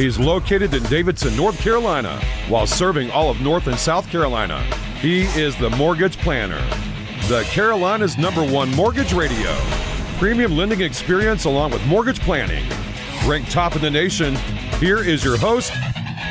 He's located in Davidson, North Carolina, while serving all of North and South Carolina. He is the Mortgage Planner, the Carolina's #1 mortgage radio. Premium lending experience along with mortgage planning. Ranked top in the nation, here is your host,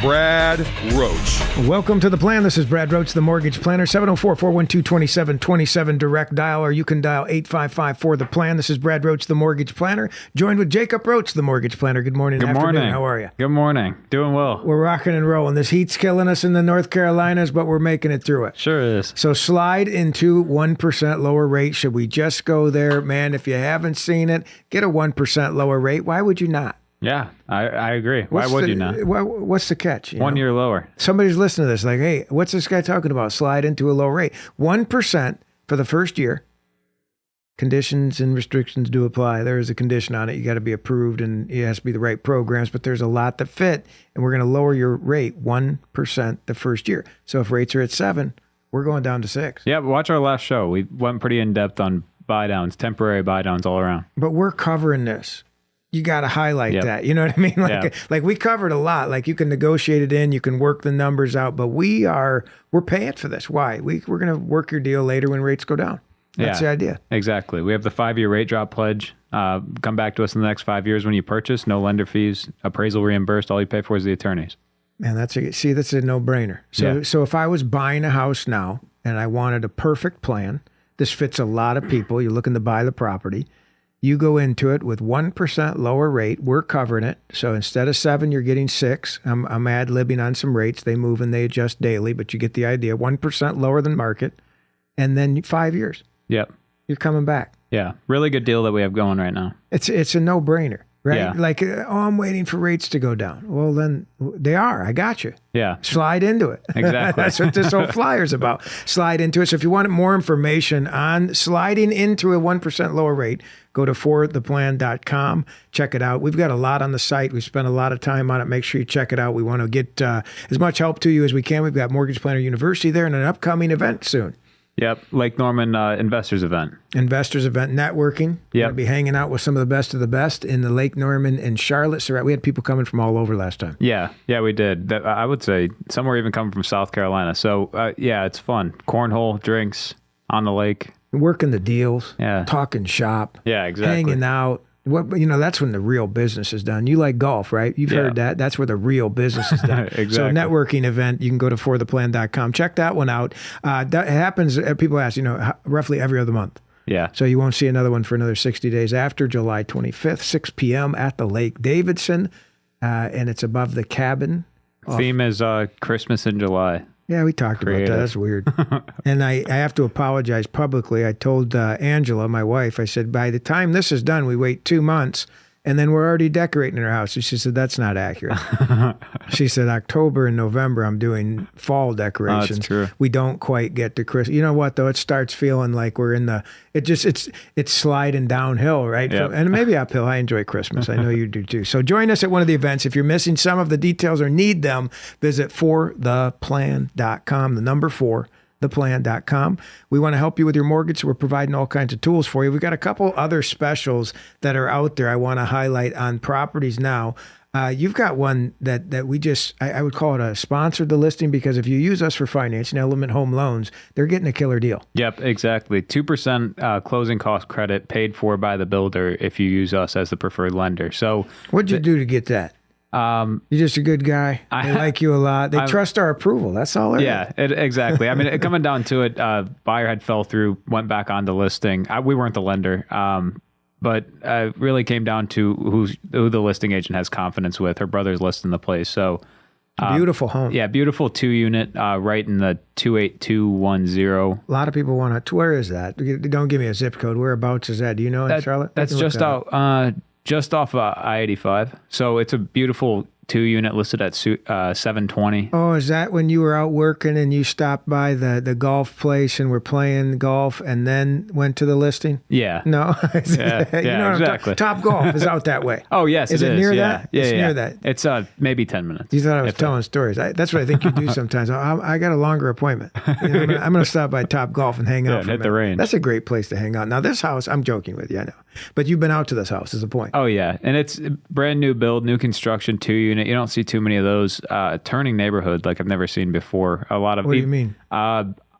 Brad Roche. Welcome to The Plan. This is Brad Roche, the Mortgage Planner. 704-412-2727 direct dial, or you can dial 855-4-THE-PLAN. This is Brad Roche, the Mortgage Planner, joined with Jacob Roche, the Mortgage Planner. Good morning. Good morning. How are you? Good morning. Doing well. We're rocking and rolling. This heat's killing us in the North Carolinas, but we're making it through it. Sure is. So slide into 1% lower rate. Should we just go there? Man, if you haven't seen it, get a 1% lower rate. Why would you not? Yeah, I agree. Why would you not? What's the catch? 1 year lower. Somebody's listening to this like, hey, what's this guy talking about? Slide into a low rate. 1% for the first year. Conditions and restrictions do apply. There is a condition on it. You got to be approved, and it has to be the right programs, but there's a lot that fit, and we're going to lower your rate 1% the first year. So if rates are at 7, we're going down to 6. Yeah, but watch our last show. We went pretty in-depth on buy downs, temporary buy downs all around. But we're covering this. You got to highlight that. You know what I mean? Like we covered a lot. Like you can negotiate it in, you can work the numbers out, but we're paying for this. Why? We're going to work your deal later when rates go down. That's the idea. Exactly. We have the 5-year rate drop pledge. Come back to us in the next 5 years when you purchase. No lender fees, appraisal reimbursed. All you pay for is the attorneys. Man, that's a no-brainer. So if I was buying a house now and I wanted a perfect plan, this fits a lot of people. You're looking to buy the property. You go into it with 1% lower rate. We're covering it. So instead of 7, you're getting 6. I'm ad-libbing on some rates. They move and they adjust daily, but you get the idea. 1% lower than market. And then 5 years. Yep. You're coming back. Yeah. Really good deal that we have going right now. It's a no-brainer, right? Yeah. Like, I'm waiting for rates to go down. Well, then they are. I got you. Yeah. Slide into it. Exactly. That's what this whole flyer's about. Slide into it. So if you want more information on sliding into a 1% lower rate, go to fortheplan.com. Check it out. We've got a lot on the site. We spent a lot of time on it. Make sure you check it out. We want to get as much help to you as we can. We've got Mortgage Planner University there and an upcoming event soon. Yep. Lake Norman Investors Event. Investors Event networking. Yep. We'll be hanging out with some of the best of the best in the Lake Norman and Charlotte. So we had people coming from all over last time. Yeah, we did. I would say some were even coming from South Carolina. So, it's fun. Cornhole, drinks on the lake. Working the deals. Yeah. Talking shop. Yeah, exactly. Hanging out. That's when the real business is done. You like golf, right? You've heard that. That's where the real business is done. Exactly. So networking event, you can go to fortheplan.com. Check that one out. That happens, people ask, roughly every other month. Yeah. So you won't see another one for another 60 days after July 25th, 6 p.m. at the Lake Davidson. And it's above the cabin. Theme is Christmas in July. Yeah, we talked about that. That's weird. And I have to apologize publicly. I told Angela, my wife, I said, by the time this is done, we wait 2 months, and then we're already decorating our house. And she said, that's not accurate. She said, October and November, I'm doing fall decorations. That's true. We don't quite get to Christmas. You know what, though? It starts feeling like we're in it's sliding downhill, right? Yep. And maybe uphill. I enjoy Christmas. I know you do too. So join us at one of the events. If you're missing some of the details or need them, visit fortheplan.com, the number 4. theplan.com. We want to help you with your mortgage, so we're providing all kinds of tools for you. We've got a couple other specials that are out there I want to highlight on properties now. You've got one that we just, I would call it a sponsored the listing, because if you use us for financing, Element Home Loans, they're getting a killer deal. Yep, exactly. 2% closing cost credit paid for by the builder if you use us as the preferred lender. So what'd you do to get that? You're just a good guy. They like you a lot. They trust our approval. That's all. Exactly. I mean, coming down to it, buyer had fell through, went back on the listing. We weren't the lender, but it really came down to who the listing agent has confidence with. Her brother's listing the place. So beautiful home. Yeah, beautiful 2-unit right in the 28210. A lot of people want to. Where is that? Don't give me a zip code. Whereabouts is that? Do you know in Charlotte? That's just out. Just off I-85. So it's a beautiful 2-unit listed at $720. Oh, is that when you were out working and you stopped by the golf place and were playing golf and then went to the listing? Yeah. No? Yeah, exactly. Top Golf is out that way. Oh, yes, is it near that? Yeah, it's yeah. near that. It's maybe 10 minutes. You thought I was telling stories. That's what I think you do sometimes. I got a longer appointment. I'm going to stop by Top Golf and hang out for a minute. Hit the range. That's a great place to hang out. Now, this house, I'm joking with you, I know. But you've been out to this house is the point. Oh, yeah. And it's brand new build, new construction, 2-unit. unit. You don't see too many of those. Turning neighborhood like I've never seen before. A lot of What do you mean?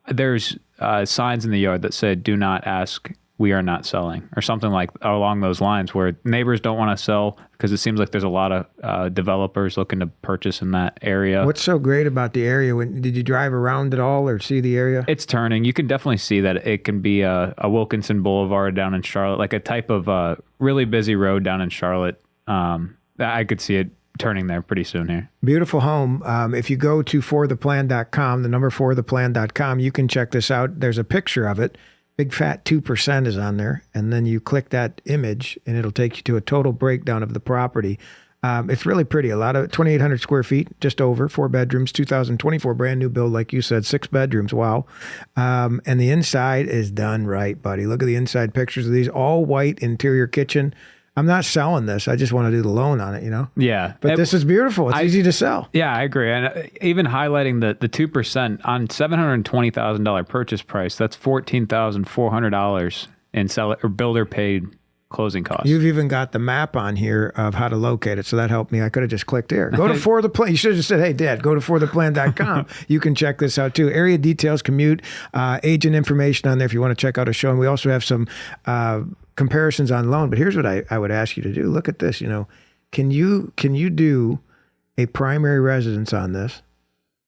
There's signs in the yard that say "Do not ask. We are not selling," or something like along those lines, where neighbors don't want to sell because it seems like there's a lot of developers looking to purchase in that area. What's so great about the area? Did you drive around at all or see the area? It's turning. You can definitely see that it can be a Wilkinson Boulevard down in Charlotte, like a type of really busy road down in Charlotte. I could see it turning there pretty soon here. Beautiful home. If you go to fortheplan.com, the number fortheplan.com, you can check this out. There's a picture of it. Big fat 2% is on there. And then you click that image and it'll take you to a total breakdown of the property. It's really pretty. A lot of 2,800 square feet, just over, 4 bedrooms, 2024 brand new build, like you said, 6 bedrooms. Wow. And the inside is done right, buddy. Look at the inside pictures of these. All white interior kitchen. I'm not selling this. I just want to do the loan on it, Yeah. But this is beautiful. It's easy to sell. Yeah, I agree. And even highlighting the 2% on $720,000 purchase price, that's $14,400 in seller or builder paid closing costs. You've even got the map on here of how to locate it. So that helped me. I could have just clicked here. Go to For the Plan. You should have just said, hey, Dad, go to fortheplan.com. You can check this out too. Area details, commute, agent information on there if you want to check out a show. And we also have some comparisons on loan. But here's what I would ask you to do. Look at this. Can you do a primary residence on this?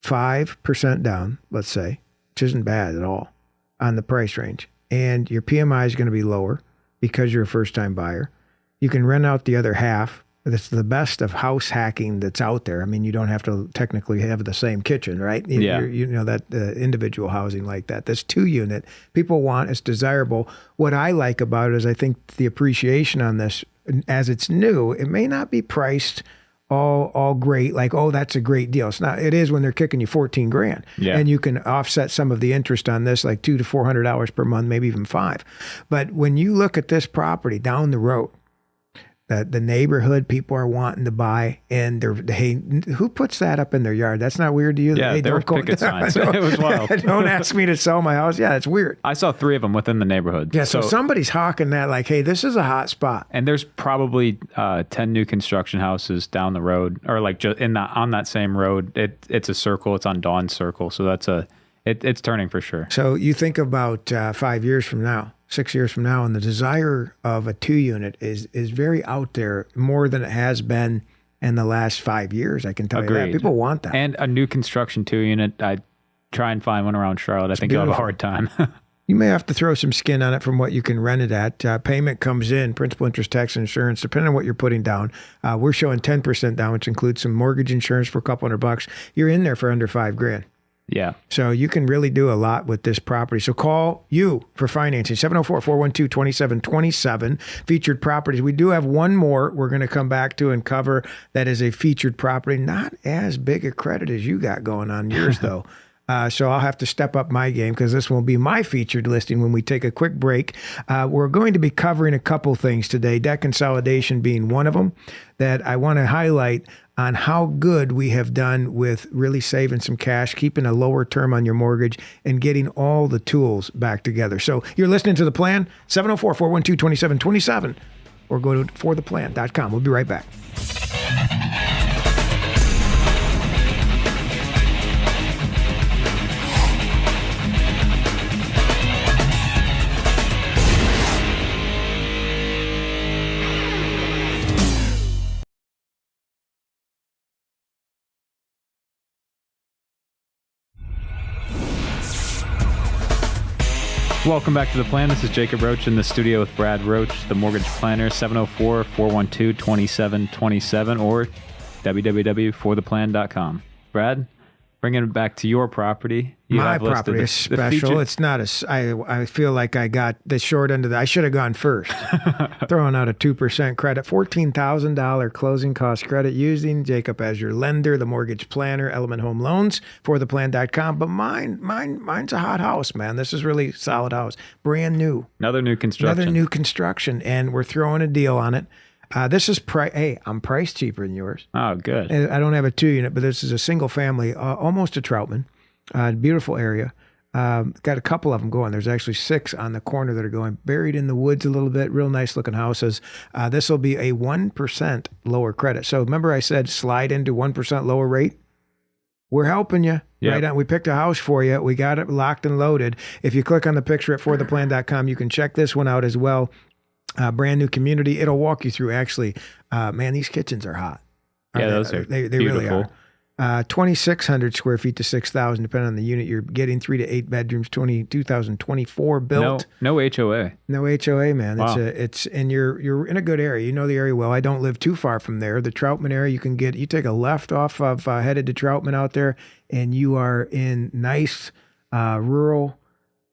5% down, let's say, which isn't bad at all on the price range. And your PMI is going to be lower because you're a first-time buyer. You can rent out the other half. That's the best of house hacking that's out there. I mean, you don't have to technically have the same kitchen, right? That individual housing like that. This 2-unit, people want, it's desirable. What I like about it is I think the appreciation on this, as it's new, it may not be priced all great, like, oh, that's a great deal. It's not. It is when they're kicking you $14,000, and you can offset some of the interest on this, like $200 to $400 per month, maybe even $500. But when you look at this property down the road, the neighborhood people are wanting to buy, and hey, who puts that up in their yard? That's not weird to you? Yeah, hey, there were picket signs. It was wild. Don't ask me to sell my house. Yeah, it's weird. I saw 3 of them within the neighborhood. Yeah, so somebody's hawking that like, hey, this is a hot spot. And there's probably 10 new construction houses down the road, or like just on that same road. It's a circle. It's on Dawn's Circle, so it's turning for sure. So you think about 5 years from now, 6 years from now, and the desire of a 2-unit is very out there, more than it has been in the last 5 years. I can tell you that. People want that. And a new construction 2-unit, I try and find one around Charlotte. I think you'll have a hard time. You may have to throw some skin on it from what you can rent it at. Payment comes in, principal, interest, tax, and insurance, depending on what you're putting down. We're showing 10% down, which includes some mortgage insurance for a couple $100. You're in there for under $5,000. Yeah. So you can really do a lot with this property. So call you for financing, 704-412-2727, featured properties. We do have one more we're going to come back to and cover that is a featured property. Not as big a credit as you got going on yours, though. So I'll have to step up my game because this will be my featured listing when we take a quick break. We're going to be covering a couple things today, debt consolidation being one of them, that I want to highlight on how good we have done with really saving some cash, keeping a lower term on your mortgage, and getting all the tools back together. So you're listening to The Plan, 704-412-2727, or go to fortheplan.com. We'll be right back. Welcome back to The Plan. This is Jacob Roche in the studio with Brad Roche, the mortgage planner, 704-412-2727 or www.fortheplan.com. Brad, bringing it back to your property. My property is special. It's not I feel like I got the short end of that. I should have gone first. Throwing out a 2% credit, $14,000 closing cost credit using Jacob as your lender, the mortgage planner, Element Home Loans, fortheplan.com. But mine's a hot house, man. This is really solid house. Brand new. Another new construction. And we're throwing a deal on it. This is hey, I'm priced cheaper than yours. Oh, good. I don't have a 2-unit, but this is a single family, almost a Troutman. Beautiful area. Got a couple of them going. There's actually 6 on the corner that are going, buried in the woods a little bit. Real nice looking houses. This will be a 1% lower credit. So remember I said slide into 1% lower rate? We're helping you. Yep. Right on. We picked a house for you. We got it locked and loaded. If you click on the picture at fortheplan.com, you can check this one out as well. Brand new community. It'll walk you through actually. Man, these kitchens are hot. Yeah, those are they beautiful. really are. 2,600 square feet to 6,000, depending on the unit you're getting. 3 to 8 bedrooms. 2024 built. No HOA. No HOA, man. Wow. It's and you're in a good area. You know the area well. I don't live too far from there. The Troutman area, you take a left off of headed to Troutman out there, and you are in nice rural,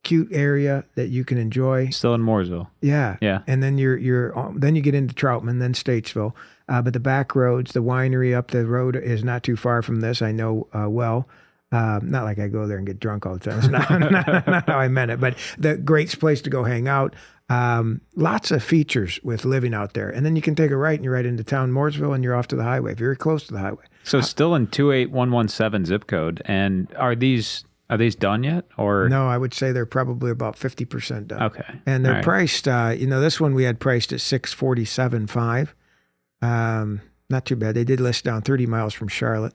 cute area that you can enjoy. Still in Mooresville. Yeah. Yeah. And then then you get into Troutman, then Statesville. But the back roads, the winery up the road is not too far from this. I know well. Not like I go there and get drunk all the time. That's not how I meant it. But the great place to go hang out. Lots of features with living out there. And then you can take a right and you're right into town, Mooresville, and you're off to the highway, very close to the highway. So still in 28117 zip code. And are these done yet? Or No, I would say they're probably about 50% done. Okay. And they're All right. priced, this one we had priced at $647,500. Not too bad. They did list down 30 miles from Charlotte.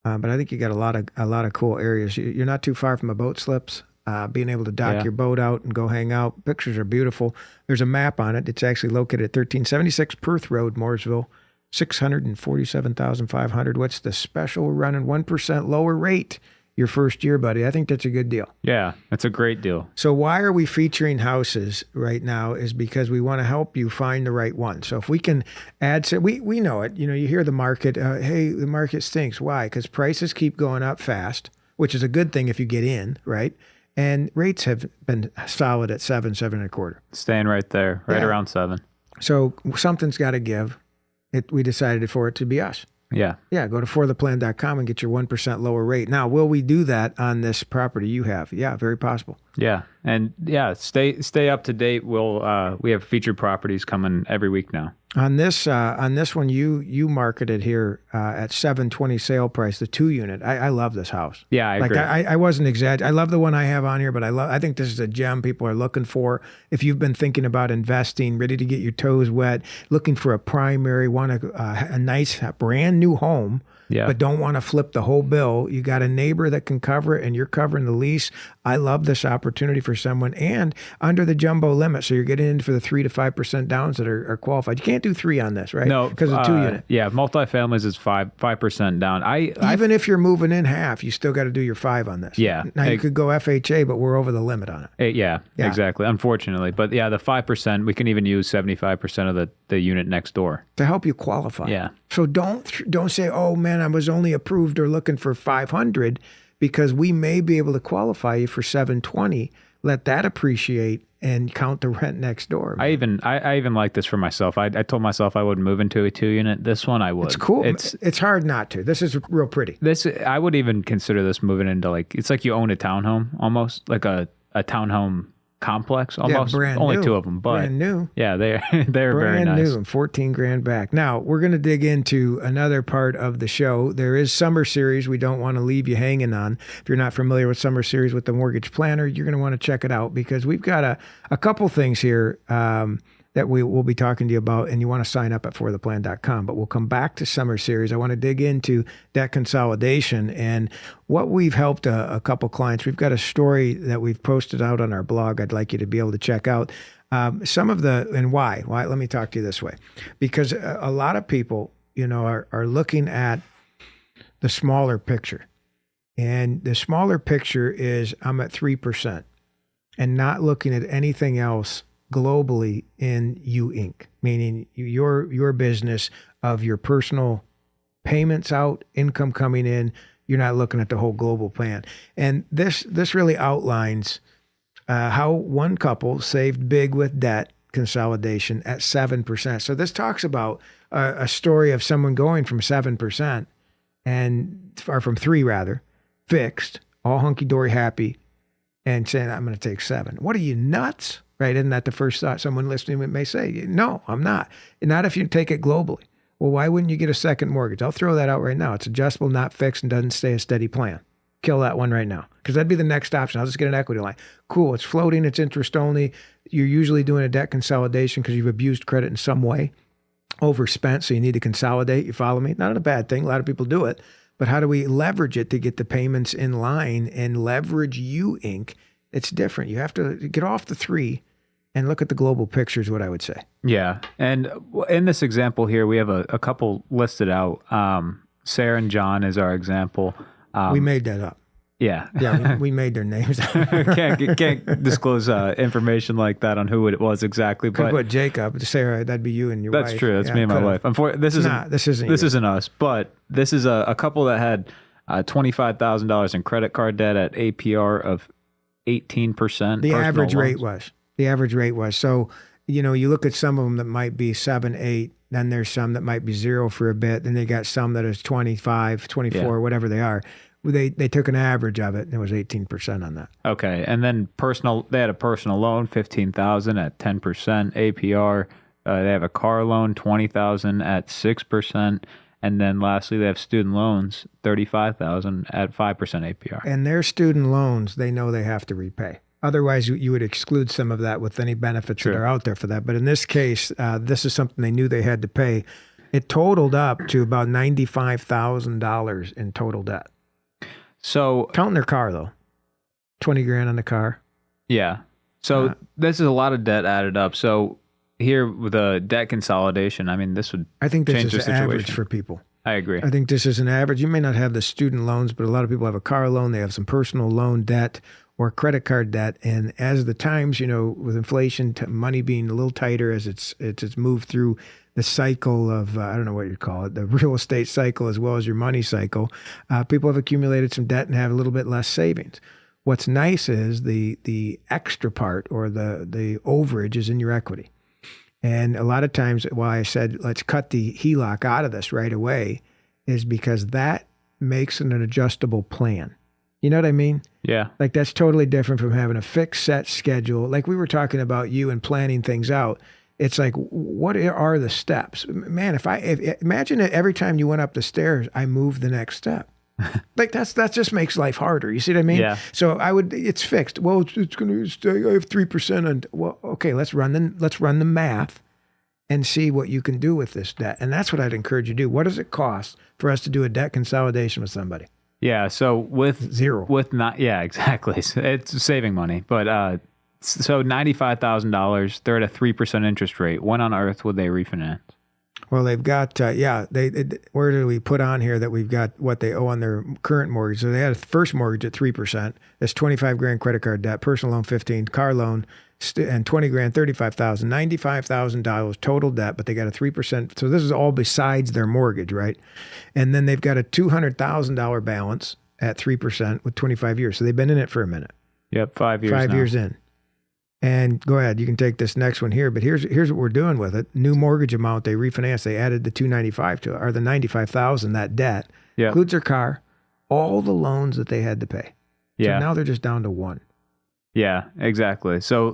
But I think you got a lot of cool areas. You're not too far from the boat slips. Being able to dock your boat out and go hang out. Pictures are beautiful. There's a map on it. It's actually located at 1376 Perth Road, Mooresville, $647,500. What's the special? We're running 1% lower rate your first year, buddy. I think that's a good deal. Yeah, that's a great deal. So why are we featuring houses right now is because we want to help you find the right one. So if we can add, we know it. You hear the market, hey, the market stinks. Why? Because prices keep going up fast, which is a good thing if you get in, right? And rates have been solid at 7.25. Staying right there, around 7. So something's got to give. We decided for it to be us. Yeah. Yeah, go to fortheplan.com and get your 1% lower rate. Now, will we do that on this property you have? Yeah, very possible. Yeah. And yeah, stay up to date. We have featured properties coming every week now. On this one, you marketed here at $720 sale price, the 2-unit. I love this house. Yeah, I agree. I wasn't exaggerating. I love the one I have on here, but I think this is a gem people are looking for. If you've been thinking about investing, ready to get your toes wet, looking for a primary, want a nice brand new home. Yeah. But don't want to flip the whole bill. You got a neighbor that can cover it and you're covering the lease. I love this opportunity for someone and under the jumbo limit. So you're getting in for the 3 to 5% downs that are qualified. You can't do 3 on this, right? No, because of 2-unit. Yeah, multifamilies is 5% down. Even if you're moving in half, you still got to do your 5 on this. Yeah. Now you could go FHA, but we're over the limit on it. Yeah, exactly. Unfortunately, but yeah, the 5%, we can even use 75% of the unit next door to help you qualify. Yeah. So don't say, oh man, I was only approved or looking for 500, because we may be able to qualify you for 720. Let that appreciate and count the rent next door. I even like this for myself. I told myself I wouldn't move into a 2-unit. This one I would. It's cool. It's hard not to. This is real pretty. I would even consider this moving into it's like you own a townhome almost, like a townhome complex almost. Yeah, brand only new. 2 of them, but brand new. Yeah, they're very nice. Brand new and $14,000 back. Now we're going to dig into another part of the show. There is Summer Series we don't want to leave you hanging on. If you're not familiar with Summer Series with the Mortgage Planner, you're going to want to check it out because we've got a couple things here that we will be talking to you about, and you want to sign up at fortheplan.com. But we'll come back to Summer Series. I want to dig into debt consolidation and what we've helped a couple clients. We've got a story that we've posted out on our blog I'd like you to be able to check out. Some of and why. Let me talk to you this way. Because a lot of people, are looking at the smaller picture. And the smaller picture is I'm at 3% and not looking at anything else globally in you Inc., meaning your business of your personal payments out, income coming in. You're not looking at the whole global plan. And this really outlines how one couple saved big with debt consolidation at 7%. So this talks about a story of someone going from 7% or from 3 rather, fixed, all hunky-dory happy, and saying, I'm going to take 7. What are you, nuts? Right? Isn't that the first thought someone listening may say? No, I'm not. Not if you take it globally. Well, why wouldn't you get a second mortgage? I'll throw that out right now. It's adjustable, not fixed, and doesn't stay a steady plan. Kill that one right now. Because that'd be the next option. I'll just get an equity line. Cool. It's floating. It's interest only. You're usually doing a debt consolidation because you've abused credit in some way, overspent. So you need to consolidate. You follow me? Not a bad thing. A lot of people do it. But how do we leverage it to get the payments in line and leverage you, Inc.? It's different. You have to get off the 3 and look at the global picture is what I would say. Yeah. And in this example here, we have a couple listed out. Sarah and John is our example. We made that up. Yeah. Yeah, we made their names. can't disclose information like that on who it was exactly. Could but put Jacob, Sarah, that'd be you and your wife. That's true. That's me and my wife. This isn't us, but this is a couple that had $25,000 in credit card debt at APR of 18%. The average rate was. So, you look at some of them that might be 7, 8, then there's some that might be 0 for a bit. Then they got some that is 25, 24, whatever they are. They took an average of it, and it was 18% on that. Okay, and then they had a personal loan, $15,000 at 10% APR. They have a car loan, $20,000 at 6%, and then lastly, they have student loans, $35,000 at 5% APR. And their student loans, they know they have to repay. Otherwise, you would exclude some of that with any benefits that are out there for that. But in this case, this is something they knew they had to pay. It totaled up to about $95,000 in total debt. So counting their car though, 20 grand on the car. Yeah. So this is a lot of debt added up. So here with the debt consolidation, I mean, this would change the situation. Average for people. I agree. I think this is an average. You may not have the student loans, but a lot of people have a car loan. They have some personal loan debt or credit card debt. And as the times, with inflation, money being a little tighter as it's moved through the cycle of, I don't know what you call it, the real estate cycle as well as your money cycle, people have accumulated some debt and have a little bit less savings. What's nice is the extra part or the overage is in your equity. And a lot of times why I said, let's cut the HELOC out of this right away is because that makes it an adjustable plan. You know what I mean? Yeah. Like that's totally different from having a fixed set schedule. Like we were talking about you and planning things out. It's like, what are the steps? Man, if imagine that every time you went up the stairs, I moved the next step. Like that just makes life harder. You see what I mean? Yeah. So it's fixed. Well, it's going to stay. I have 3%. And well, okay, let's run the math and see what you can do with this debt. And that's what I'd encourage you to do. What does it cost for us to do a debt consolidation with somebody? Yeah. So with zero, exactly. So it's saving money, but so $95,000, they're at a 3% interest rate. When on earth would they refinance? Well, they've got, where do we put on here that we've got what they owe on their current mortgage? So they had a first mortgage at 3%. That's 25 grand credit card debt, personal loan 15, car loan, and 20 grand, $35,000, $95,000 total debt, but they got a 3%. So this is all besides their mortgage, right? And then they've got a $200,000 balance at 3% with 25 years. So they've been in it for a minute. Yep, 5 years 5 now. years in. And go ahead, you can take this next one here, but here's what we're doing with it. New mortgage amount, they refinanced, they added the $295 to it, or the $95,000, that debt. Yep. Includes their car, all the loans that they had to pay. Yeah. So now they're just down to 1. Yeah, exactly. So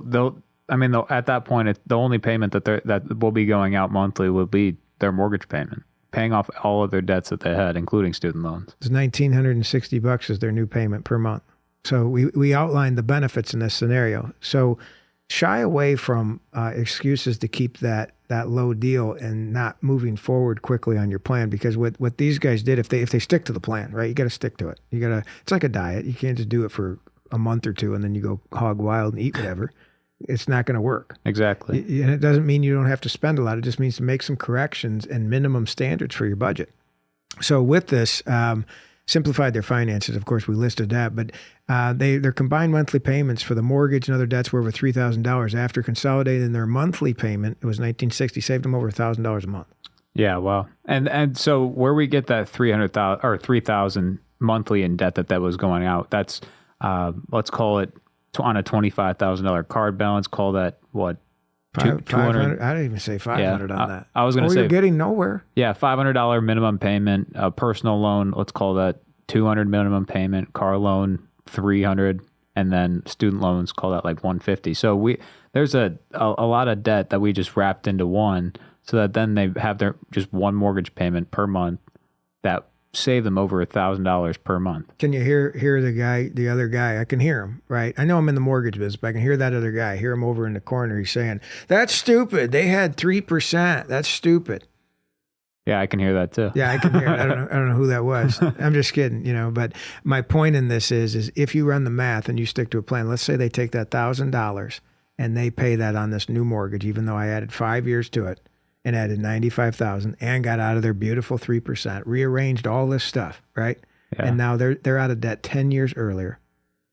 at that point, the only payment that will be going out monthly will be their mortgage payment, paying off all of their debts that they had, including student loans. It's $1,960 is their new payment per month. So we outlined the benefits in this scenario. So shy away from excuses to keep that low deal and not moving forward quickly on your plan, because what these guys did, if they stick to the plan, right? You got to stick to it. It's like a diet. You can't just do it for a month or two and then you go hog wild and eat whatever. It's not going to work. Exactly. And it doesn't mean you don't have to spend a lot. It just means to make some corrections and minimum standards for your budget. So with this, simplified their finances. Of course, we listed that, but their combined monthly payments for the mortgage and other debts were over $3,000. After consolidating their monthly payment, it was $1,960, saved them over $1,000 a month. Yeah, wow. And so where we get that $300,000 or $3,000 monthly in debt that was going out, that's let's call it on a $25,000 card balance. Call that what? 500. I didn't even say 500 on that. I was going to say you're getting nowhere. Yeah, $500 minimum payment, a personal loan. Let's call that $200 minimum payment. Car loan $300, and then student loans, call that like $150. So there's a lot of debt that we just wrapped into one, so that then they have their just one mortgage payment per month that save them over $1,000 per month. Can you hear the other guy? I can hear him, right? I know I'm in the mortgage business, but I can hear that other guy. I hear him over in the corner. He's saying, "That's stupid. They had 3%. That's stupid." Yeah, I can hear that too. Yeah, I can hear it. I don't know who that was. I'm just kidding, but my point in this is if you run the math and you stick to a plan, let's say they take that $1,000 and they pay that on this new mortgage, even though I added 5 years to it and added $95,000 and got out of their beautiful 3%, rearranged all this stuff, right? Yeah. And now they're out of debt 10 years earlier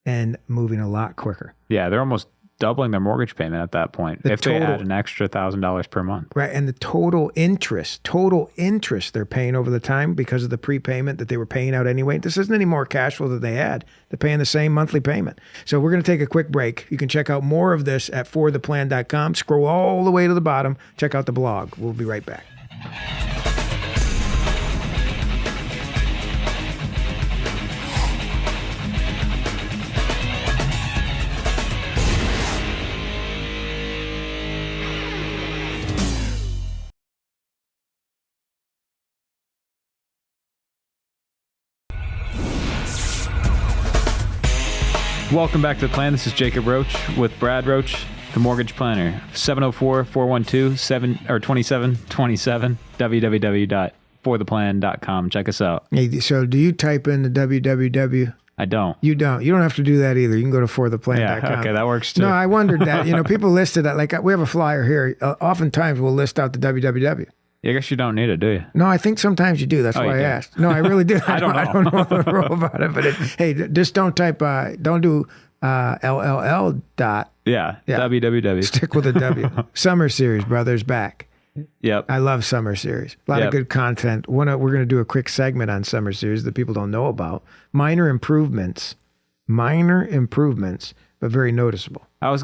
and moving a lot quicker. Yeah, they're almost doubling their mortgage payment at that point if they add an extra $1,000 per month. Right, and the total interest they're paying over the time because of the prepayment that they were paying out anyway. This isn't any more cash flow that they had. They're paying the same monthly payment. So we're going to take a quick break. You can check out more of this at fortheplan.com. Scroll all the way to the bottom. Check out the blog. We'll be right back. Welcome back to The Plan. This is Jacob Roche with Brad Roche, the mortgage planner. 704-412-2727, www.fortheplan.com. Check us out. Hey, so do you type in the www? I don't. You don't. You don't have to do that either. You can go to fortheplan.com. Yeah, okay, that works too. No, I wondered that. People listed that. Like we have a flyer here. Oftentimes we'll list out the www. I guess you don't need it, do you? No, I think sometimes you do. That's why I asked. No, I really do. I don't know. I don't know the rule about it. But hey, just don't type. Don't do LLL dot. Yeah. www. Stick with a W. Summer Series, brothers, back. Yep. I love Summer Series. A lot of good content. We're going to do a quick segment on Summer Series that people don't know about. Minor improvements, but very noticeable. I was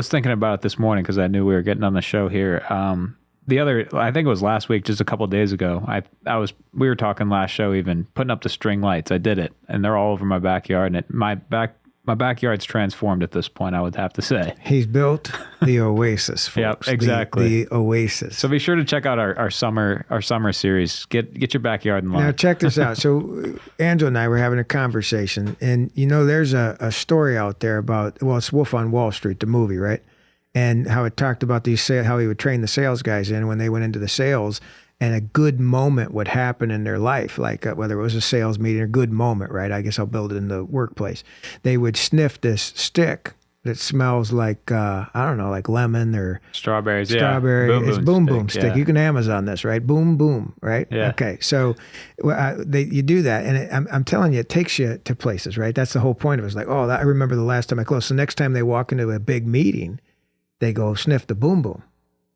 thinking about it this morning because I knew we were getting on the show here. I think it was last week, just a couple of days ago. We were talking last show, even putting up the string lights. I did it, and they're all over my backyard. And my backyard's transformed at this point, I would have to say. He's built the oasis, folks. Yep, exactly. The oasis. So be sure to check out our summer series. Get your backyard in line. Now check this out. So Angela and I were having a conversation, and there's a story out there about it's Wolf on Wall Street, the movie, right? And how it talked about how he would train the sales guys in when they went into the sales, and a good moment would happen in their life, like whether it was a sales meeting, a good moment, right? I guess I'll build it in the workplace. They would sniff this stick that smells like, like lemon or strawberries. Strawberry. Yeah. It's Boom Boom stick. Stick. You can Amazon this, right? Boom Boom, right? Yeah. Okay. So you do that, and I'm telling you, it takes you to places, right? That's the whole point of it. It's like, I remember the last time I closed. So next time they walk into a big meeting, they go sniff the Boom Boom,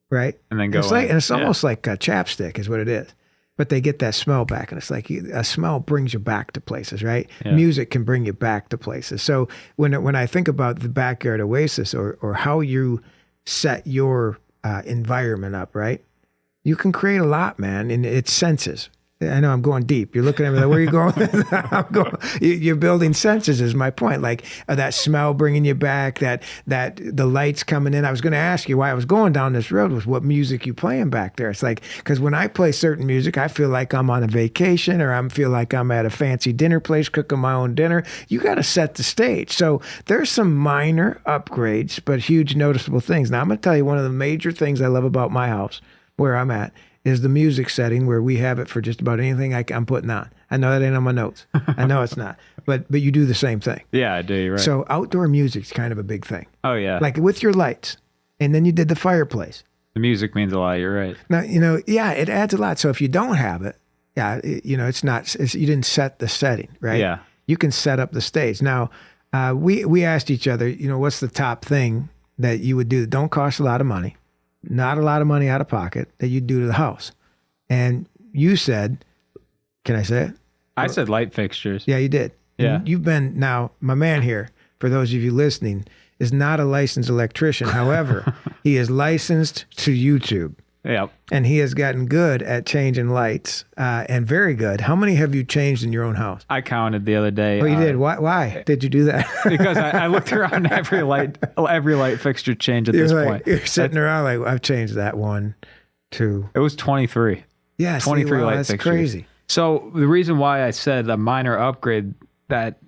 right? And then go. It's almost like a chapstick, is what it is. But they get that smell back, and it's like a smell brings you back to places, right? Yeah. Music can bring you back to places. So when I think about the backyard oasis or how you set your environment up, right? You can create a lot, man, and it's senses. I know I'm going deep. You're looking at me like, where are you going? You're building senses is my point. Like that smell bringing you back, that the lights coming in. I was going to ask you why I was going down this road was what music you playing back there. It's like, because when I play certain music, I feel like I'm on a vacation or I feel like I'm at a fancy dinner place cooking my own dinner. You got to set the stage. So there's some minor upgrades, but huge noticeable things. Now I'm going to tell you one of the major things I love about my house, where I'm at, is the music setting where we have it for just about anything I'm putting on. I know that ain't on my notes. I know it's not. But you do the same thing. Yeah, I do. You're right. So outdoor music's kind of a big thing. Oh, yeah. Like with your lights. And then you did the fireplace. The music means a lot. You're right. Now, it adds a lot. So if you don't have it, it's not, you didn't set the setting, right? Yeah. You can set up the stage. Now, we asked each other, what's the top thing that you would do that don't cost a lot of money? Not a lot of money out of pocket that you do to the house. And you said, can I say it? I said light fixtures. Yeah, you did. Yeah. You've been, now, my man here, for those of you listening, is not a licensed electrician. However, he is licensed to YouTube. Yep. And he has gotten good at changing lights, and very good. How many have you changed in your own house? I counted the other day. Oh, you did? Why did you do that? Because I looked around every light fixture change at this point. You're sitting around like, I've changed that 1, 2. It was 23. Yeah, 23 light that's fixtures. Crazy. So the reason why I said a minor upgrade that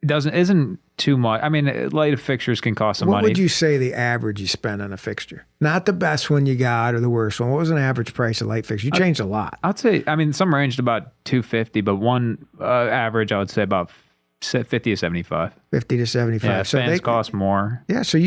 isn't too much. I mean, light fixtures can cost some What money. would you say the average you spend on a fixture? Not the best one you got or the worst one. What was an average price of light fixture? You changed a lot. I'd say, I mean, some ranged about $250, but one average, I would say about $50 to $75. $50 to $75. Yeah, so fans cost more. Yeah, so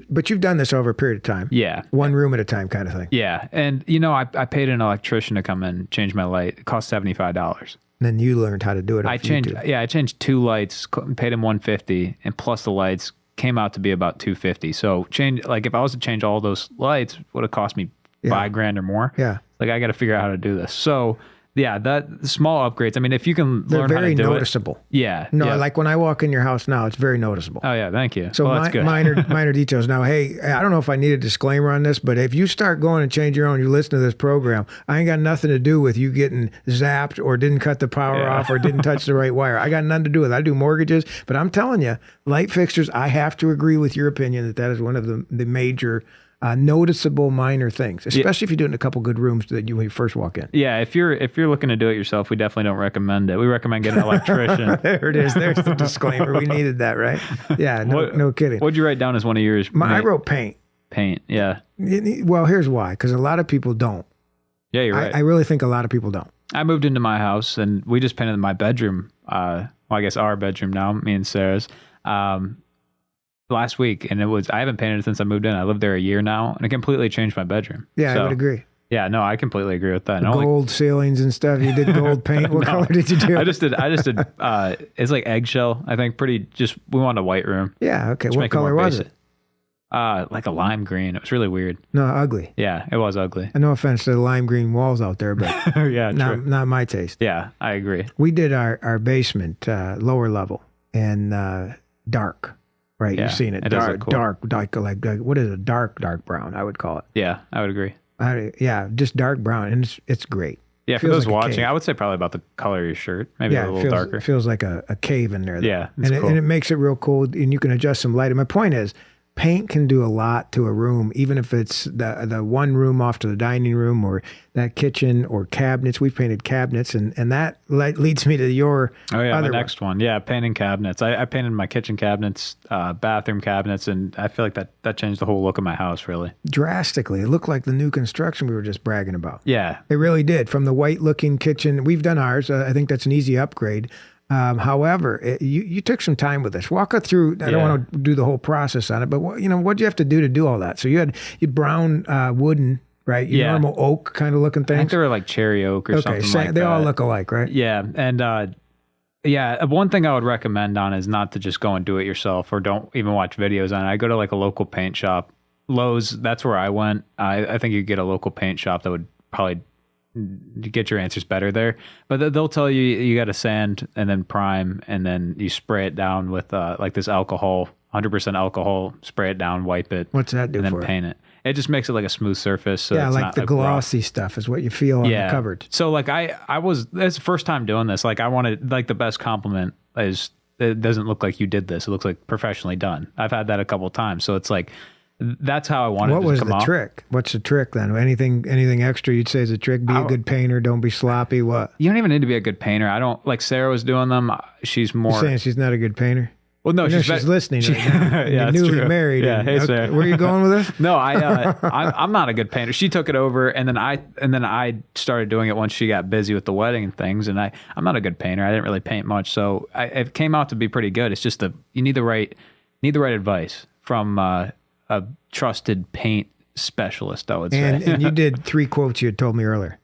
but you've done this over a period of time. Yeah. One room at a time kind of thing. Yeah, and I paid an electrician to come in, change my light. It cost $75. And then you learned how to do it. I changed 2 lights, paid him $150, and plus the lights came out to be about $250. So if I was to change all those lights, it would have cost me $5,000 or more. Yeah. Like I got to figure out how to do this. So yeah, that small upgrades. I mean, if you can learn how to do it. They're very noticeable. Yeah. No, yeah. like when I walk in your house now, it's very noticeable. Oh yeah, thank you. So that's good. minor details. Now, hey, I don't know if I need a disclaimer on this, but if you start going and change your own, you listen to this program, I ain't got nothing to do with you getting zapped or didn't cut the power off or didn't touch the right wire. I got nothing to do with it. I do mortgages, but I'm telling you, light fixtures, I have to agree with your opinion that is one of the major noticeable minor things, especially if you do it in a couple good rooms that when you first walk in. Yeah, if you're looking to do it yourself, we definitely don't recommend it. We recommend getting an electrician. There it is. There's the disclaimer. We needed that, right? Yeah, no kidding. What'd you write down as one of yours? I wrote paint. Paint, yeah. Well, here's why. Because a lot of people don't. Yeah, you're right. I really think a lot of people don't. I moved into my house and we just painted my bedroom. Well, I guess our bedroom now, me and Sarah's. Last week, and I haven't painted it since I moved in. I lived there a year now, and it completely changed my bedroom. Yeah, I would agree. Yeah, no, I completely agree with that. Gold ceilings and stuff. You did gold paint. What color did you do? I just did. It's like eggshell. I think we wanted a white room. Yeah. Okay. What color was it? Like a lime green. It was really weird. No, ugly. Yeah, it was ugly. And no offense to the lime green walls out there, but yeah, not my taste. Yeah, I agree. We did our basement lower level and dark. Right, yeah, you've seen it. Dark, like what is it? Dark brown, I would call it. Yeah, I would agree. Just dark brown, and it's great. Yeah, for those watching, I would say probably about the color of your shirt, maybe a little darker. It feels like a cave in there. Yeah, cool. And it makes it real cool, and you can adjust some lighting. My point is, paint can do a lot to a room, even if it's the one room off to the dining room or that kitchen or cabinets. We've painted cabinets, and that leads me to your the next one. Yeah, painting cabinets. I painted my kitchen cabinets, bathroom cabinets, and I feel like that changed the whole look of my house, really. Drastically. It looked like the new construction we were just bragging about. Yeah. It really did. From the white-looking kitchen, we've done ours. I think that's an easy upgrade. However, you took some time with this. Walk us through. I don't want to do the whole process on it, but what'd you have to do to do all that? So you had brown wooden, right? Your normal oak kind of looking things. I think they were like cherry oak or something like that. They all look alike, right? Yeah, and one thing I would recommend on is not to just go and do it yourself, or don't even watch videos on it. I go to like a local paint shop, Lowe's. That's where I went. I think you could get a local paint shop that would probably get your answers better there, but they'll tell you got to sand and then prime, and then you spray it down with like this alcohol, 100% alcohol. Spray it down, wipe it. What's that do? And then for paint it. It just makes it like a smooth surface. So yeah, it's like not the glossy stuff is what you feel on the cupboard. So like it's the first time doing this. Like I wanted, like, the best compliment is it doesn't look like you did this. It looks like professionally done. I've had that a couple of times. So it's like, that's how I wanted it to come off. What was the trick? What's the trick then? Anything extra you'd say is a trick? Be a good painter. Don't be sloppy. What? You don't even need to be a good painter. I don't, like Sarah was doing them. She's more. You're saying she's not a good painter? Well, no, she's listening right now. Yeah, you're newly married. Yeah, hey, Sarah. Where are you going with this? No, I'm not a good painter. She took it over, and then I started doing it once she got busy with the wedding and things. And I'm not a good painter. I didn't really paint much, so it came out to be pretty good. It's just you need the right advice from a trusted paint specialist, I would say. And you did 3 quotes you had told me earlier.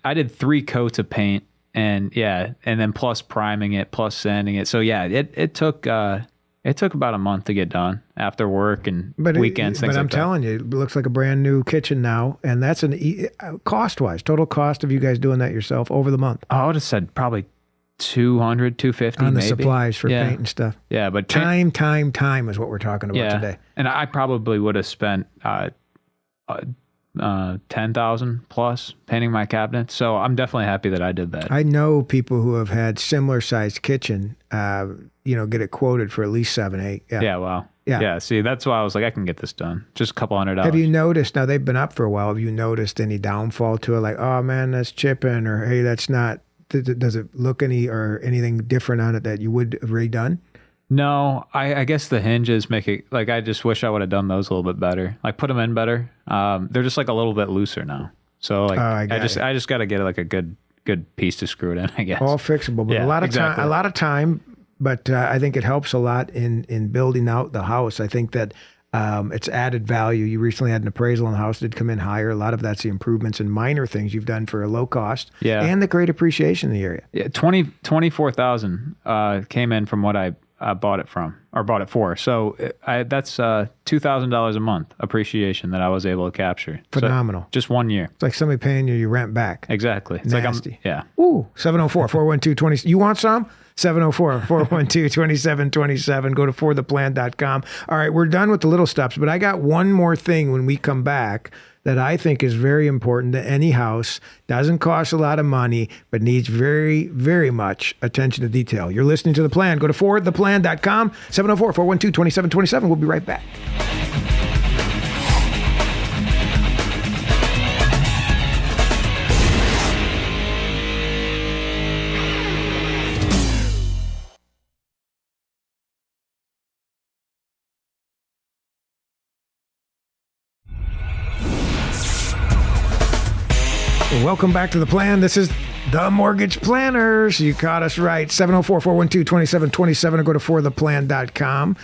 I did 3 coats of paint, and then plus priming it, plus sanding it. So yeah, it took about a month to get done after work and weekends. Things but I'm like telling you, it looks like a brand new kitchen now, and that's cost-wise, total cost of you guys doing that yourself over the month. I would have said probably $200, $250 on the maybe. Supplies for paint and stuff. Yeah, but time is what we're talking about today. And I probably would have spent $10,000 plus painting my cabinet. So I'm definitely happy that I did that. I know people who have had similar sized kitchen, get it quoted for at least 7, 8. Yeah. Yeah. Wow. Yeah. Yeah. See, that's why I was like, I can get this done. Just a couple $100. Have you noticed, now they've been up for a while, have you noticed any downfall to it? Like, oh man, that's chipping, or hey, that's not Does it look anything different on it that you would have redone? No, I guess the hinges make it like I just wish I would have done those a little bit better. Like put them in better. They're just like a little bit looser now. So like I just got to get like a good piece to screw it in, I guess. All fixable, but a lot of time. But I think it helps a lot in building out the house. I think that it's added value. You recently had an appraisal on the house, did come in higher. A lot of that's the improvements and minor things you've done for a low cost. Yeah. And the great appreciation in the area. Yeah, 24,000 came in from what I bought it for. So that's $2,000 a month appreciation that I was able to capture. Phenomenal. So just 1 year. It's like somebody paying you rent back. Exactly. It's nasty. Like yeah. Ooh, 704-412-20. You want some? 704-412-2727. Go to fortheplan.com. All right, we're done with the little steps, but I got one more thing when we come back that I think is very important to any house. Doesn't cost a lot of money, but needs very much attention to detail. You're listening to The Plan. Go to fortheplan.com, 704-412-2727. We'll be right back. Welcome back to The Plan. This is The Mortgage Planners. You caught us right. 704-412-2727 or go to fortheplan.com.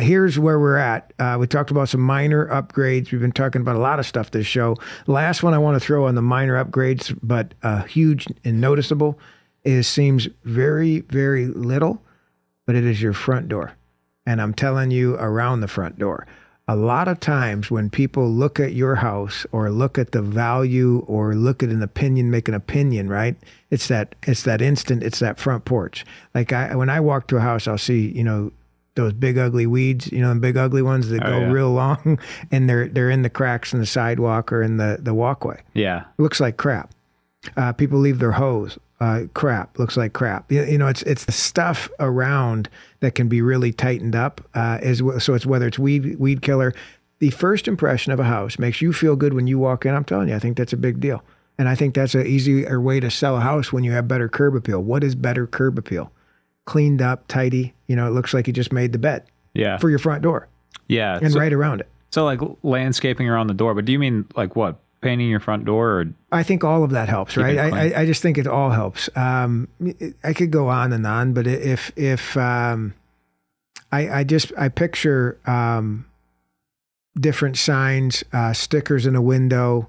Here's where we're at. We talked about some minor upgrades. We've been talking about a lot of stuff this show. Last one I want to throw on the minor upgrades, but huge and noticeable, seems very, very little, but it is your front door. And I'm telling you, around the front door. A lot of times when people look at your house or look at the value or look at an opinion, make an opinion, right? It's that front porch. Like when I walk to a house, I'll see, those big ugly weeds, the big ugly ones that go real long, and they're in the cracks in the sidewalk or in the walkway. Yeah. Looks like crap. People leave their hose. Crap, looks like crap. It's the stuff around that can be really tightened up. So it's whether it's weed killer. The first impression of a house makes you feel good when you walk in. I'm telling you, I think that's a big deal. And I think that's an easier way to sell a house when you have better curb appeal. What is better curb appeal? Cleaned up, tidy. It looks like you just made the bed. Yeah. For your front door. Yeah. And right around it. So like landscaping around the door, but do you mean like what? Painting your front door? Or I think all of that helps, right? I just think it all helps. I could go on and on, but if I picture different signs, stickers in a window,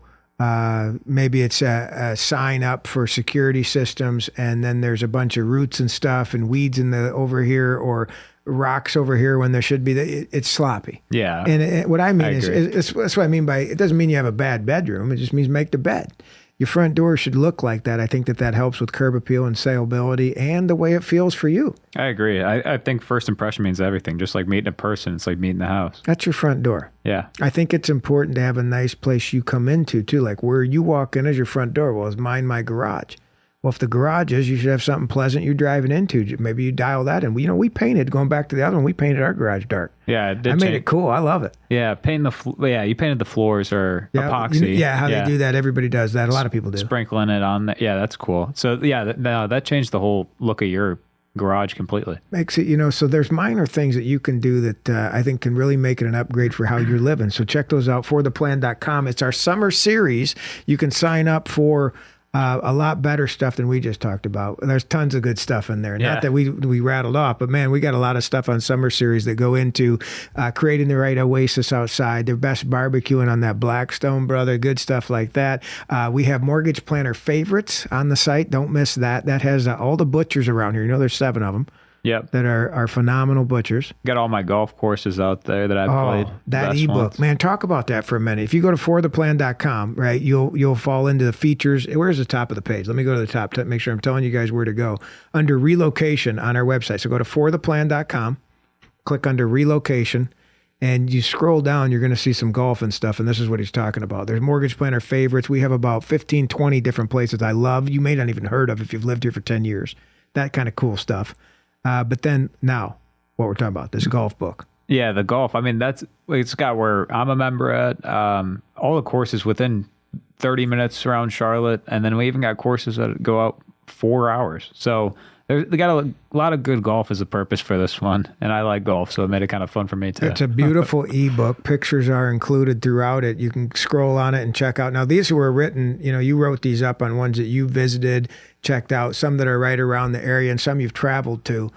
maybe it's a sign up for security systems, and then there's a bunch of roots and stuff and weeds over here, or rocks over here when there should be. It's sloppy. Yeah. And what I mean is that's what I mean by, it doesn't mean you have a bad bedroom. It just means make the bed. Your front door should look like that. I think that helps with curb appeal and saleability and the way it feels for you. I agree. I think first impression means everything. Just like meeting a person, it's like meeting the house. That's your front door. Yeah. I think it's important to have a nice place you come into too. Like where you walk in is your front door. Well, is mine my garage? Well, if the garage is, you should have something pleasant you're driving into. Maybe you dial that in. We painted, going back to the other one, we painted our garage dark. Yeah, it did. I made it cool. I love it. Yeah, you painted the floors or epoxy. How they do that. Everybody does that. A lot of people do. Sprinkling it on. Yeah, that's cool. So that changed the whole look of your garage completely. Makes it, so there's minor things that you can do that I think can really make it an upgrade for how you're living. So check those out, fortheplan.com. It's our summer series. You can sign up for a lot better stuff than we just talked about. There's tons of good stuff in there. Yeah. Not that we rattled off, but man, we got a lot of stuff on summer series that go into creating the right oasis outside, the best barbecuing on that Blackstone, brother, good stuff like that. We have Mortgage Planner favorites on the site. Don't miss that. That has all the butchers around here. There's 7 of them. Yep. That are phenomenal butchers. Got all my golf courses out there that I've played. That ebook. Man, talk about that for a minute. If you go to fortheplan.com, right, you'll fall into the features. Where's the top of the page? Let me go to the top to make sure I'm telling you guys where to go. Under relocation on our website. So go to fortheplan.com, click under relocation, and you scroll down, you're going to see some golf and stuff, and this is what he's talking about. There's Mortgage Planner favorites. We have about 15, 20 different places I love. You may not even heard of if you've lived here for 10 years. That kind of cool stuff. But then now, what we're talking about, this golf book. Yeah, the golf. I mean, it's got where I'm a member at. All the courses within 30 minutes around Charlotte. And then we even got courses that go out 4 hours. So they got a lot of good golf as a purpose for this one, and I like golf, so it made it kind of fun for me too. It's a beautiful ebook. Pictures are included throughout it. You can scroll on it and check out. Now, these were written, you wrote these up on ones that you visited, checked out, some that are right around the area, and some you've traveled to.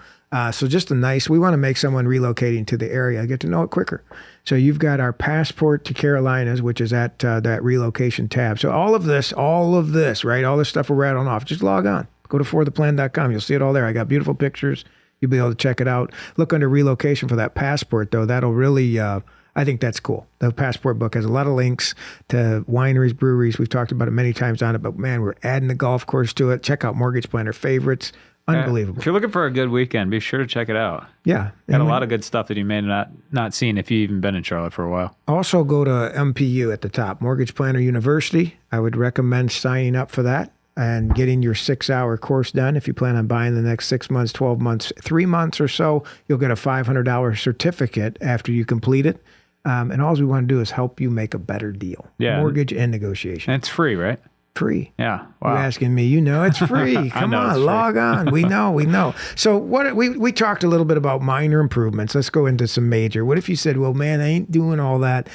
So just we want to make someone relocating to the area get to know it quicker. So you've got our passport to Carolinas, which is at that relocation tab. So all of this, right? All this stuff we're rattling off, just log on. Go to fortheplan.com. You'll see it all there. I got beautiful pictures. You'll be able to check it out. Look under relocation for that passport, though. That'll really, I think that's cool. The passport book has a lot of links to wineries, breweries. We've talked about it many times on it, but man, we're adding the golf course to it. Check out Mortgage Planner favorites. Unbelievable. If you're looking for a good weekend, be sure to check it out. Yeah. Got a lot of good stuff that you may not seen if you've even been in Charlotte for a while. Also go to MPU at the top, Mortgage Planner University. I would recommend signing up for that and getting your 6-hour course done. If you plan on buying the next 6 months, 12 months, 3 months or so, you'll get a $500 certificate after you complete it. And all we want to do is help you make a better deal. Yeah. Mortgage and negotiation. And it's free, right? Free. Yeah. Wow. You're asking me, it's free. Come on, log on. We know. So we talked a little bit about minor improvements. Let's go into some major. What if you said, well, man, I ain't doing all that,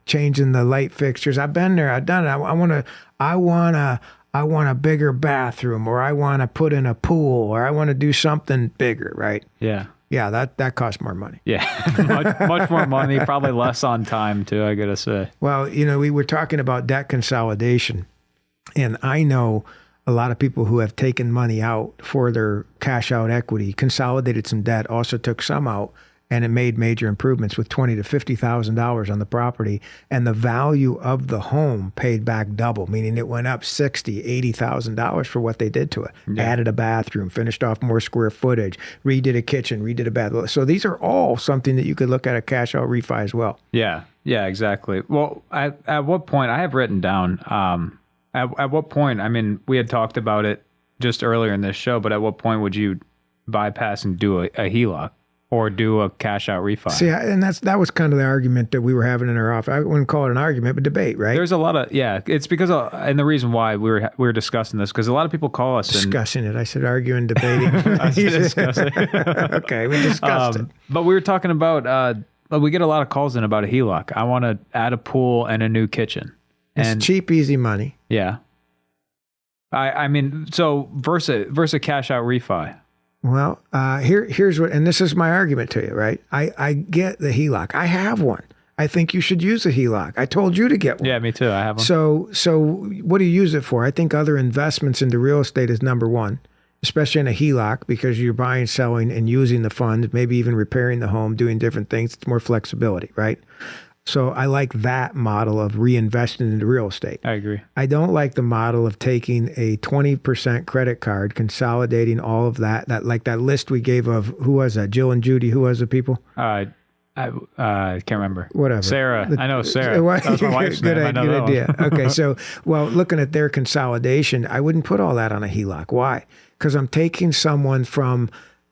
changing the light fixtures. I've been there. I've done it. I want a bigger bathroom, or I want to put in a pool, or I want to do something bigger, right? Yeah. Yeah, that costs more money. Yeah, much more money, probably less on time too, I gotta say. Well, we were talking about debt consolidation, and I know a lot of people who have taken money out for their cash out equity, consolidated some debt, also took some out, and it made major improvements with $20,000 to $50,000 on the property, and the value of the home paid back double, meaning it went up $60,000, $80,000 for what they did to it. Yeah. Added a bathroom, finished off more square footage, redid a kitchen, redid a bath. So these are all something that you could look at a cash out refi as well. Yeah, exactly. Well, at what point, I have written down, at what point, I mean, we had talked about it just earlier in this show, but at what point would you bypass and do a HELOC? Or do a cash out refi. See, and that was kind of the argument that we were having in our office. I wouldn't call it an argument, but debate, right? There's a lot of, it's because and the reason why we were discussing this, because a lot of people call us discussing it. I said arguing, debating. I said discussing. Okay, we discussed it. But we were talking about, we get a lot of calls in about a HELOC. I want to add a pool and a new kitchen. It's cheap, easy money. Yeah. I mean, so versus cash out refi. Well, here's what, and this is my argument to you, right? I get the HELOC. I have one. I think you should use a HELOC. I told you to get one. Yeah, me too. I have one. So what do you use it for? I think other investments into real estate is number one, especially in a HELOC, because you're buying, selling, and using the fund, maybe even repairing the home, doing different things. It's more flexibility, right? So I like that model of reinvesting into real estate. I agree. I don't like the model of taking a 20% credit card, consolidating all of that like that list we gave of, who was that? Jill and Judy, who was the people? I can't remember. Whatever. Sarah. I know Sarah. That was my wife's name. I know good idea. Okay, so, looking at their consolidation, I wouldn't put all that on a HELOC. Why? Because I'm taking someone from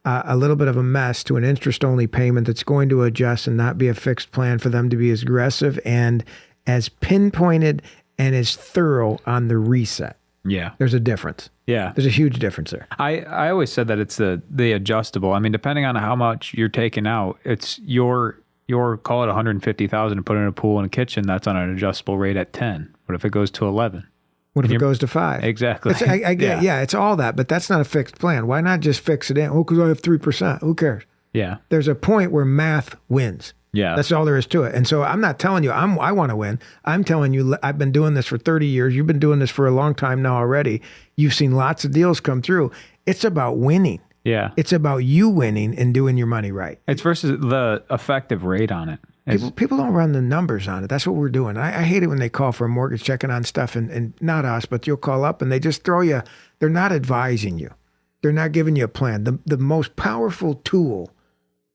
a little bit of a mess to an interest-only payment that's going to adjust and not be a fixed plan for them to be as aggressive and as pinpointed and as thorough on the reset. Yeah. There's a difference. Yeah. There's a huge difference there. I always said that it's the adjustable. I mean, depending on how much you're taking out, it's your call it $150,000 to put in a pool and a kitchen. That's on an adjustable rate at 10. What if it goes to 11? What if it goes to 5? Exactly. I get, yeah, it's all that, but that's not a fixed plan. Why not just fix it in? Oh, because I have 3%. Who cares? Yeah. There's a point where math wins. Yeah. That's all there is to it. And so I'm not telling you I want to win. I'm telling you I've been doing this for 30 years. You've been doing this for a long time now already. You've seen lots of deals come through. It's about winning. Yeah. It's about you winning and doing your money right. It's versus the effective rate on it. People don't run the numbers on it. That's what we're doing. I hate it when they call for a mortgage checking on stuff and not us, but you'll call up and they just throw you. They're not advising you. They're not giving you a plan. The most powerful tool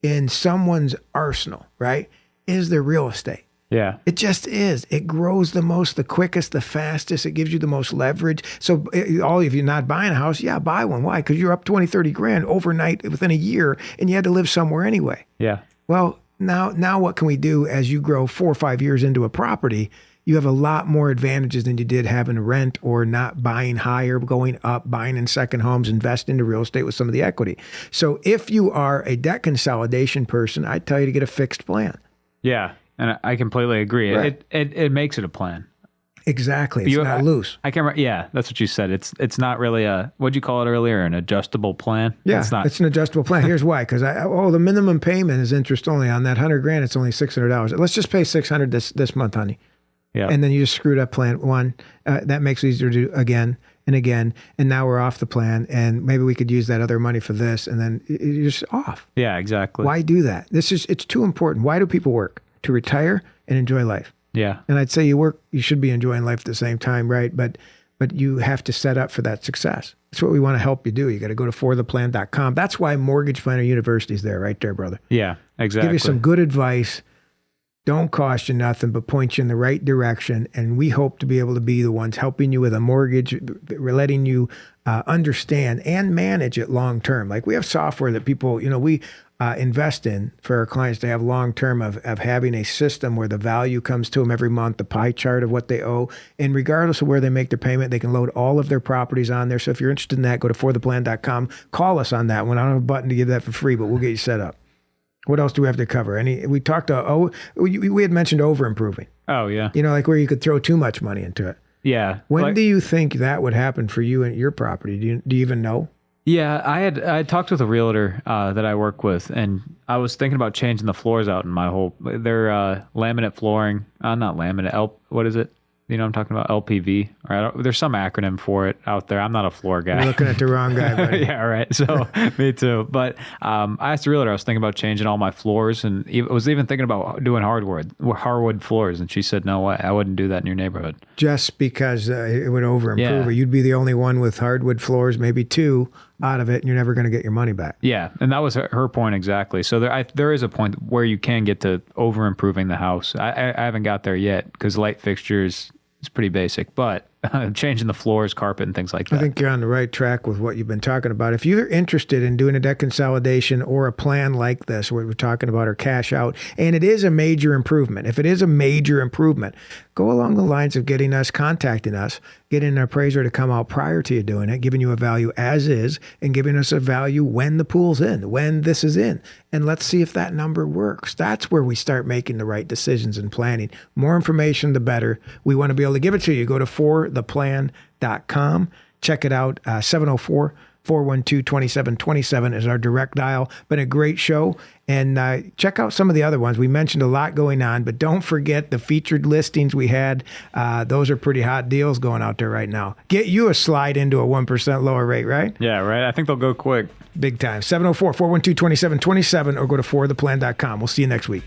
in someone's arsenal, right, is their real estate. Yeah. It just is. It grows the most, the quickest, the fastest. It gives you the most leverage. So if you're not buying a house, yeah, buy one. Why? Because you're up 20, 30 grand overnight within a year and you had to live somewhere anyway. Yeah. Well, now what can we do as you grow 4 or 5 years into a property? you have a lot more advantages than you did having rent or not buying higher, going up, buying in second homes, invest into real estate with some of the equity. So if you are a debt consolidation person, I'd tell you to get a fixed plan. Yeah, and I completely agree. Right. It makes it a plan. Exactly. It's not loose. I can't remember. Yeah, that's what you said. It's not really what'd you call it earlier? An adjustable plan? Yeah, it's not. It's an adjustable plan. Here's why. Because the minimum payment is interest only on that $100,000. It's only $600. Let's just pay $600 this month, honey. Yeah. And then you just screwed up plan one. That makes it easier to do again and again. And now we're off the plan. And maybe we could use that other money for this. And then you're just off. Yeah, exactly. Why do that? It's too important. Why do people work? To retire and enjoy life. Yeah. And I'd say you should be enjoying life at the same time, right? But you have to set up for that success. That's what we want to help you do. You got to go to fortheplan.com. That's why Mortgage Planner University is there, right there, brother. Yeah, exactly. Give you some good advice. Don't cost you nothing, but point you in the right direction. And we hope to be able to be the ones helping you with a mortgage, letting you understand and manage it long term. Like we have software that people, we invest in for our clients to have long term of having a system where the value comes to them every month, the pie chart of what they owe. And regardless of where they make their payment, they can load all of their properties on there. So if you're interested in that, go to fortheplan.com. Call us on that one. I don't have a button to give that for free, but we'll get you set up. What else do we have to cover? We talked we had mentioned over improving. Oh yeah. Like where you could throw too much money into it. Yeah. When do you think that would happen for you and your property? Do you even know? Yeah, I had talked with a realtor that I work with, and I was thinking about changing the floors out in my whole. They're laminate flooring, not laminate. What is it? You know what I'm talking about? LPV. There's some acronym for it out there. I'm not a floor guy. You're looking at the wrong guy, buddy. Yeah, right. So me too. But I asked the realtor. I was thinking about changing all my floors, and I was even thinking about doing hardwood floors. And she said, "No, I wouldn't do that in your neighborhood." Just because it would over improve it. You'd be the only one with hardwood floors, maybe two out of it, and you're never going to get your money back. Yeah, and that was her point exactly. So there is a point where you can get to over improving the house. I haven't got there yet because light fixtures. It's pretty basic, but changing the floors, carpet, and things like that. I think you're on the right track with what you've been talking about. If you're interested in doing a debt consolidation or a plan like this, what we're talking about, or cash out, and it is a major improvement. If it is a major improvement, go along the lines of contacting us, getting an appraiser to come out prior to you doing it, giving you a value as is, and giving us a value when the pool's in, when this is in. And let's see if that number works. That's where we start making the right decisions and planning. More information, the better. We want to be able to give it to you. Go to fortheplan.com. Check it out. 704-412-2727 is our direct dial. Been a great show. And check out some of the other ones. We mentioned a lot going on, but don't forget the featured listings we had. Those are pretty hot deals going out there right now. Get you a slide into a 1% lower rate, right? Yeah, right. I think they'll go quick. Big time. 704-412-2727 or go to fortheplan.com. We'll see you next week.